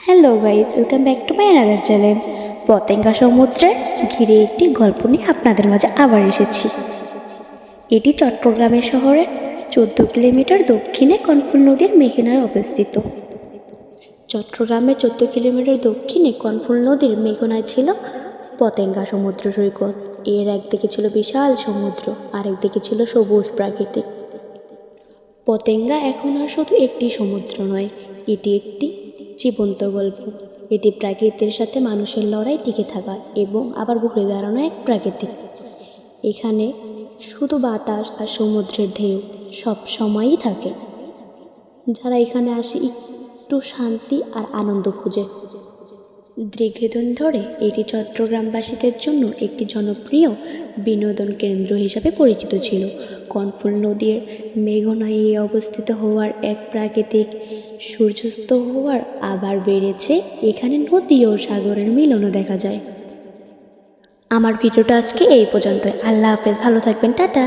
Hello guys, welcome back to my another channel. Patenga সমুদ্রের ঘিরে একটি গল্প নিয়ে আপনাদের মাঝে আবার এসেছি। এটি চট্টগ্রামের শহরের 14 কিলোমিটার দক্ষিণে কনফুল নদীর মেঘনায় অবস্থিত। চট্টগ্রামের 14 কিলোমিটার দক্ষিণে কনফুল নদীর মেঘনায় ছিল পতেঙ্গা সমুদ্র সৈকত। এর একদিকে ছিল বিশাল সমুদ্র, আরেকদিকে ছিল সবুজ প্রাকৃতিক। পতেঙ্গা এখন আর শুধু একটি সমুদ্র নয়, এটি একটি জীবন্ত গল্প। এটি প্রাকৃতির সাথে মানুষের লড়াই, টিকে থাকা এবং আবার ঘুরে দাঁড়ানো এক প্রাকৃতিক। এখানে শুধু বাতাস আর সমুদ্রের ঢেউ সব সময়ই থাকে। যারা এখানে আসে একটু শান্তি আর আনন্দ খুঁজে। দীর্ঘদিন ধরে এটি চট্টগ্রামবাসীদের জন্য একটি জনপ্রিয় বিনোদন কেন্দ্র হিসাবে পরিচিত ছিল। কনফুল নদীর মেঘনায় অবস্থিত হওয়ার এক প্রাকৃতিক সূর্যাস্ত হওয়ার আবার বেড়েছে। এখানে নদী ও সাগরের মিলনও দেখা যায়। আমার ভিডিওটা আজকে এই পর্যন্ত। আল্লাহ হাফেজ, ভালো থাকবেন, টাটা।